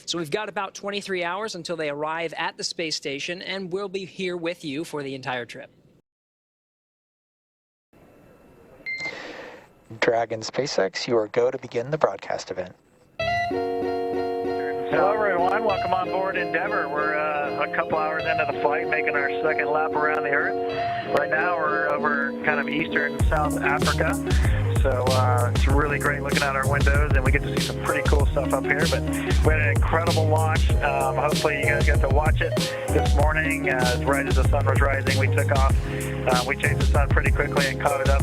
So we've got about 23 hours until they arrive at the space station, and we'll be here with you for the entire trip. Dragon SpaceX, you are go to begin the broadcast event. Hello everyone, welcome on board Endeavour. We're a couple hours into the flight, making our second lap around the Earth. Right now we're over kind of eastern South Africa, so it's really great looking out our windows, and we get to see some pretty cool stuff up here. But we had an incredible launch. Hopefully you guys got to watch it this morning. Right as the sun was rising, we took off. We chased the sun pretty quickly and caught it up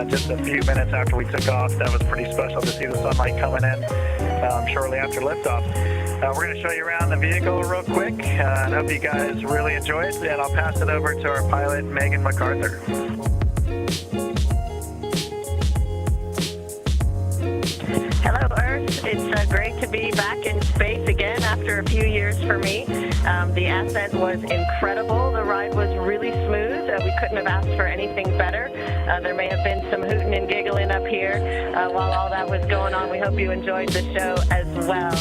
just a few minutes after we took off. That was pretty special to see the sunlight coming in shortly after liftoff. We're going to show you around the vehicle real quick. I hope you guys really enjoy it, and I'll pass it over to our pilot, Megan MacArthur. Hello, Earth. It's great to be back in space again after a few years for me. The ascent was incredible. The ride was really smooth. We couldn't have asked for anything better. There may have been some hooting and giggling up here while all that was going on. We hope you enjoyed the show as well.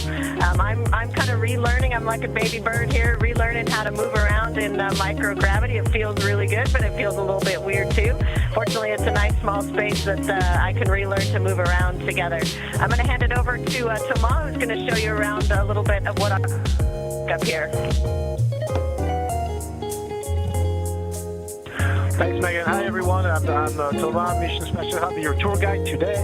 I'm kind of relearning. I'm like a baby bird here, relearning how to move around in microgravity. It feels really good, but it feels a little bit weird too. Fortunately, it's a nice small space that I can relearn to move around together. I'm going to hand it over to Thomas, who's going to show you around a little bit of what I'm up here. Thanks, Megan. Hi, everyone. I'm Thomas, Mission Special. I'll be your tour guide today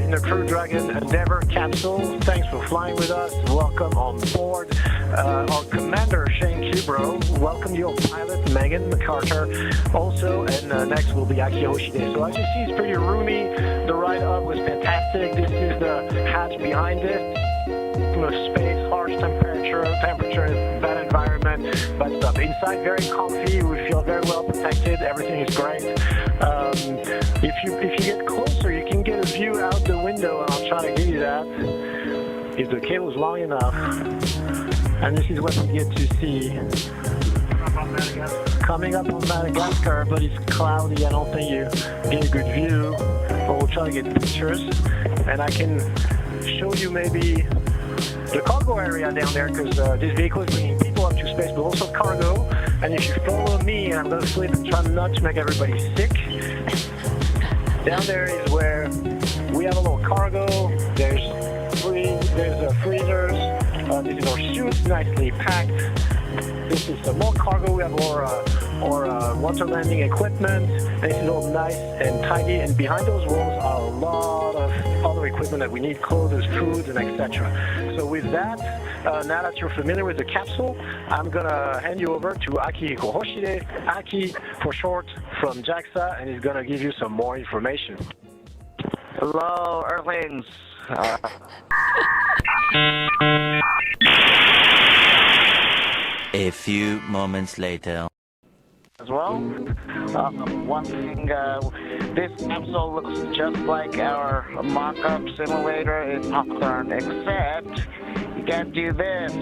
in the Crew Dragon Endeavour capsule. Thanks for flying with us. Welcome on board. Our commander, Shane Kubro. Welcome your pilot, Megan MacArthur. Also, and next will be Aki Hoshide. So as you see, it's pretty roomy. The ride up was fantastic. This is the hatch behind it. Space, harsh temperature, bad environment, but stuff. Inside, very comfy. We feel very well protected. Everything is great. If you get closer, you can get a view out the window, and I'll try to give you that if the cable is long enough. And this is what we get to see. Coming up on Madagascar, but it's cloudy. I don't think you get a good view, but we'll try to get pictures, and I can show you maybe the cargo area down there, because this vehicle is bringing people up to space, but also cargo. And if you follow me, and I'm going to flip and try not to make everybody sick, down there is where we have a little cargo. There's freezers. This is our suits, nicely packed. This is some more cargo. We have our water landing equipment. And this is all nice and tidy. And behind those walls are a lot of other equipment that we need, clothes, food, and etc. So with that, now that you're familiar with the capsule, I'm going to hand you over to Aki Hoshide, Aki for short, from JAXA, and he's going to give you some more information. Hello, Earthlings. A few moments later. As well, one thing, this capsule looks just like our mock-up simulator in Popcorn, except you can't do this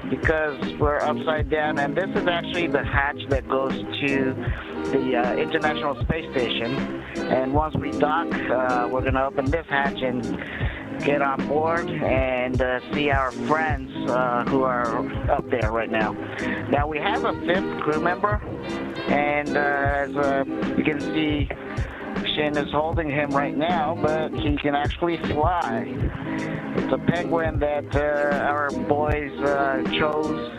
because we're upside down, and this is actually the hatch that goes to the International Space Station. And once we dock, we're going to open this hatch and get on board and see our friends who are up there right now. Now we have a fifth crew member, and as you can see, Shin is holding him right now, but he can actually fly. It's a penguin that our boys chose,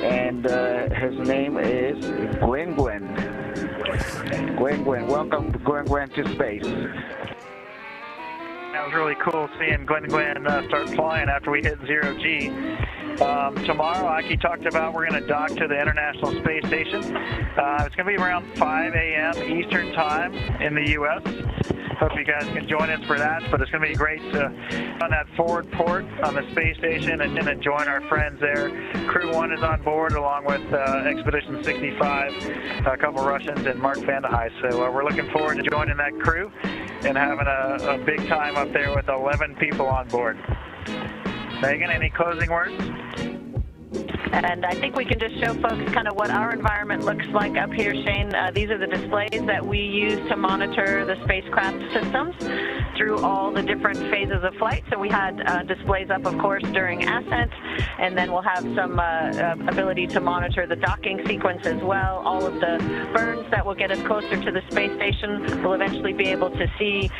and his name is Gwyn. Welcome, Gwyn, to space. That was really cool seeing Gwyn start flying after we hit 0G. Tomorrow, Aki talked about we're going to dock to the International Space Station. It's going to be around 5 a.m. Eastern Time in the U.S. Hope you guys can join us for that, but it's going to be great to on that forward port on the space station and then join our friends there. Crew 1 is on board along with Expedition 65, a couple Russians, and Mark Vandehei. So we're looking forward to joining that crew and having a big time up there with 11 people on board. Megan, any closing words? And I think we can just show folks kind of what our environment looks like up here, Shane. These are the displays that we use to monitor the spacecraft systems through all the different phases of flight. So we had displays up, of course, during ascent, and then we'll have some ability to monitor the docking sequence as well. All of the burns that will get us closer to the space station. We'll eventually be able to see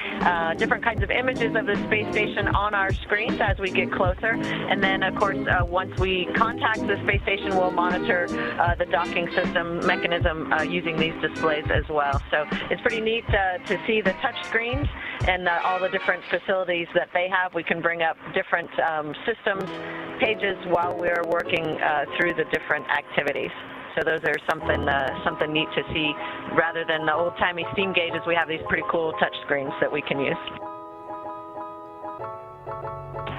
different kinds of images of the space station on our screens as we get closer. And then, of course, once we contact the space station, we'll monitor the docking system mechanism using these displays as well. So it's pretty neat to see the touch screens and all the different facilities that they have. We can bring up different systems pages while we're working through the different activities. So those are something neat to see. Rather than the old-timey steam gauges, we have these pretty cool touch screens that we can use.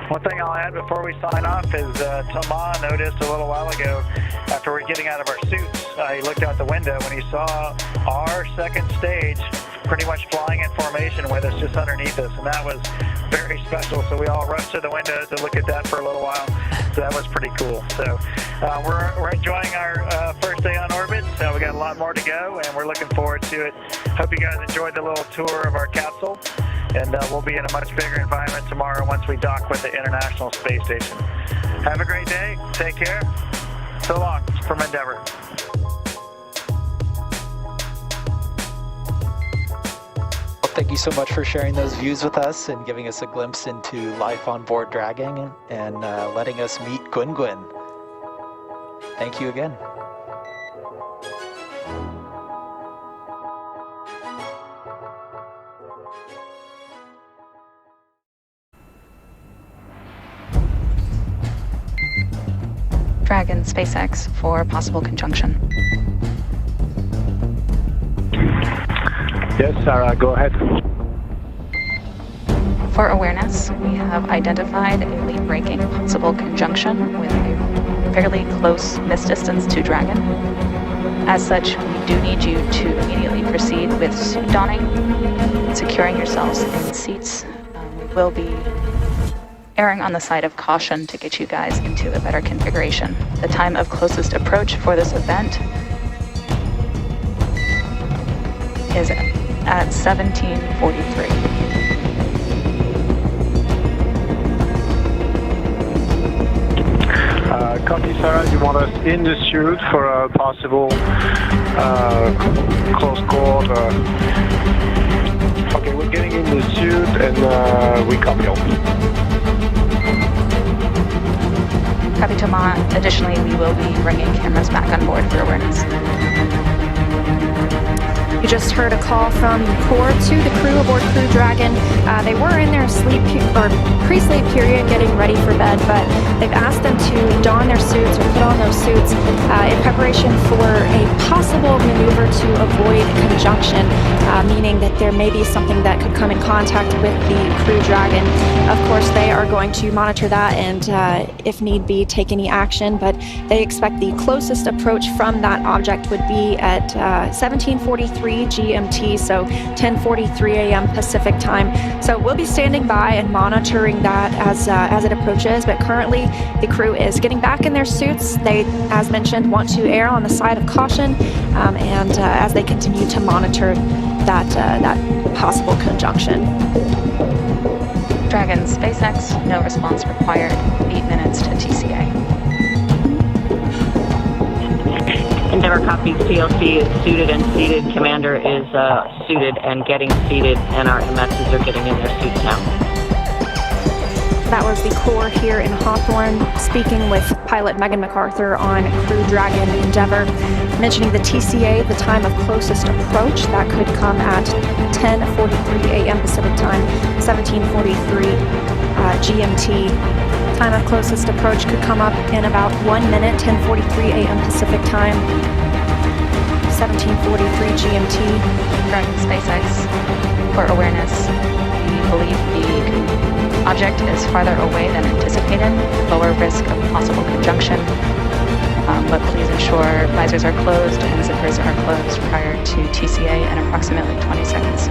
One thing I'll add before we sign off is Thomas noticed a little while ago, after we're getting out of our suits, he looked out the window when he saw our second stage pretty much flying in formation with us just underneath us, and that was very special. So we all rushed to the window to look at that for a little while. So that was pretty cool. So we're enjoying our first day on orbit. So we got a lot more to go, and we're looking forward to it. Hope you guys enjoyed the little tour of our capsule, and we'll be in a much bigger environment tomorrow once we dock with the International Space Station. Have a great day. Take care. So long from Endeavour. Thank you so much for sharing those views with us and giving us a glimpse into life on board Dragon and letting us meet Gun. Thank you again. Dragon SpaceX for possible conjunction. Yes, Sarah, go ahead. For awareness, we have identified a lead-breaking possible conjunction with a fairly close miss distance to Dragon. As such, we do need you to immediately proceed with suit donning, securing yourselves in seats. We will be erring on the side of caution to get you guys into a better configuration. The time of closest approach for this event is at 17:43. Copy, Sarah. You want us in the suit for a possible close call? Okay, we're getting in the suit and we copy all. Copy, Thomas. Additionally, we will be bringing cameras back on board for awareness. You just heard a call from the Corps to the crew aboard Crew Dragon. They were in their pre-sleep period getting ready for bed, but they've asked them to don their suits or put on those suits in preparation for a possible maneuver to avoid conjunction, meaning that there may be something that could come in contact with the Crew Dragon. Of course, they are going to monitor that and, if need be, take any action, but they expect the closest approach from that object would be at 17:43 GMT, so 10:43 a.m. Pacific time. So we'll be standing by and monitoring that as it approaches, but currently the crew is getting back in their suits. They, as mentioned, want to err on the side of caution, and as they continue to monitor that possible conjunction. Dragon SpaceX, no response required, 8 minutes to TCA. Endeavour copies. PLC is suited and seated. Commander is suited and getting seated, and our MSs are getting in their suits now. That was the Corps here in Hawthorne, speaking with pilot Megan MacArthur on Crew Dragon Endeavour, mentioning the TCA, the time of closest approach. That could come at 10:43 a.m. Pacific time, 17:43 GMT. Time of closest approach could come up in about 1 minute, 10:43 a.m. Pacific time, 17:43 GMT. Dragon SpaceX, for awareness, we believe the object is farther away than anticipated, lower risk of possible conjunction, but please ensure visors are closed and zippers are closed prior to TCA in approximately 20 seconds.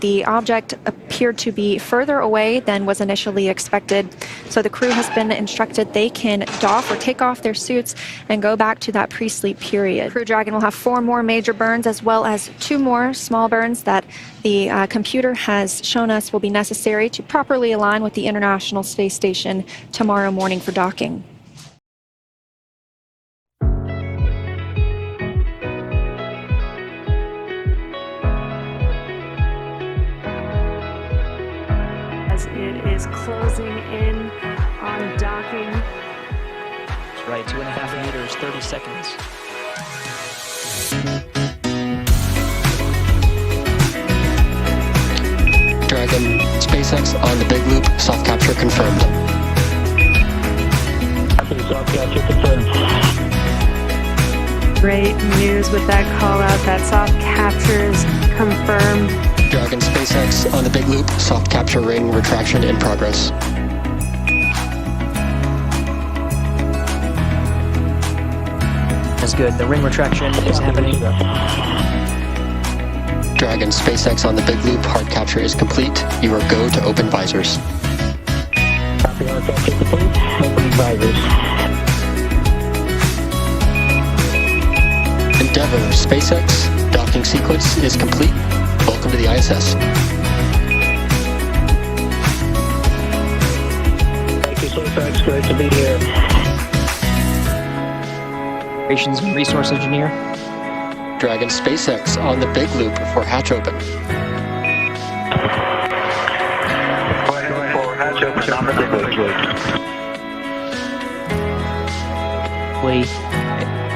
The object appeared to be further away than was initially expected, so the crew has been instructed they can doff or take off their suits and go back to that pre-sleep period. Crew Dragon will have 4 more major burns as well as 2 more small burns that the computer has shown us will be necessary to properly align with the International Space Station tomorrow morning for docking. As it is closing in on docking. That's right, 2.5 meters, 30 seconds. Dragon, SpaceX on the big loop, soft capture confirmed. Soft capture confirmed. Great news with that call out. That soft captures confirmed. Dragon, SpaceX on the big loop, soft capture ring retraction in progress. That's good. The ring retraction is happening. Dragon, SpaceX on the big loop, hard capture is complete. You are go to open visors. Copy, hard capture complete. Opening visors. Endeavour, SpaceX, docking sequence is complete. Welcome to the ISS. Thank you, SpaceX. Great to be here. Operations and Resource Engineer. Dragon, SpaceX on the big loop for hatch open. For hatch open on the big loop.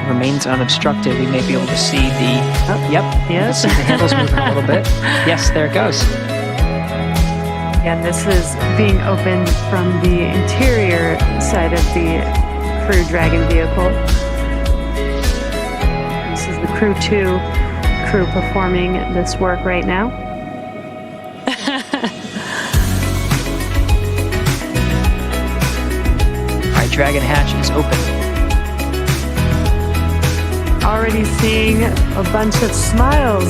It remains unobstructed. We may be able to see the... Oh, yep. Yes. See the handles moving a little bit. Yes, there it goes. Again, this is being opened from the interior side of the Crew Dragon vehicle. This is the Crew 2 crew performing this work right now. All right, Dragon hatch is open. Already seeing a bunch of smiles.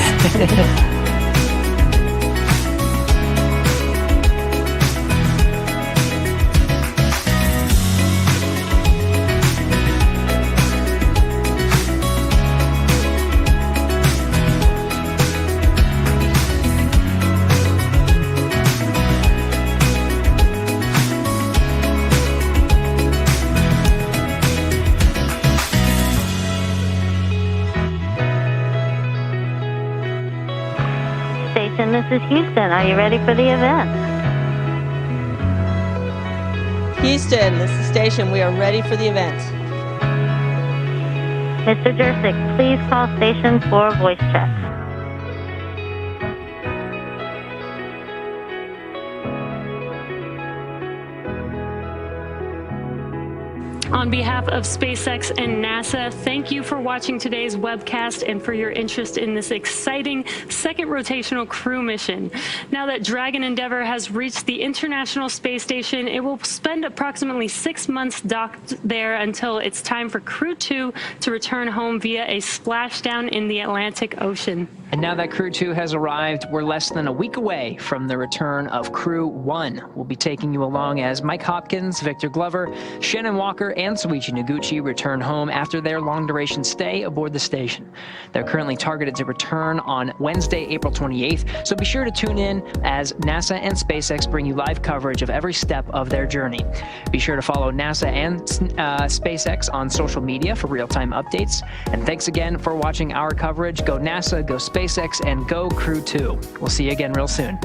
This is Houston. Are you ready for the event? Houston, this is Station. We are ready for the event. Mr. Jersick, please call Station for a voice check. On behalf of SpaceX and NASA, thank you for watching today's webcast and for your interest in this exciting second rotational crew mission. Now that Dragon Endeavour has reached the International Space Station, it will spend approximately 6 months docked there until it's time for Crew 2 to return home via a splashdown in the Atlantic Ocean. And now that Crew 2 has arrived, we're less than a week away from the return of Crew 1. We'll be taking you along as Mike Hopkins, Victor Glover, Shannon Walker, and Soichi Noguchi return home after their long-duration stay aboard the station. They're currently targeted to return on Wednesday, April 28th, so be sure to tune in as NASA and SpaceX bring you live coverage of every step of their journey. Be sure to follow NASA and SpaceX on social media for real-time updates. And thanks again for watching our coverage. Go NASA, go SpaceX, and go Crew 2. We'll see you again real soon.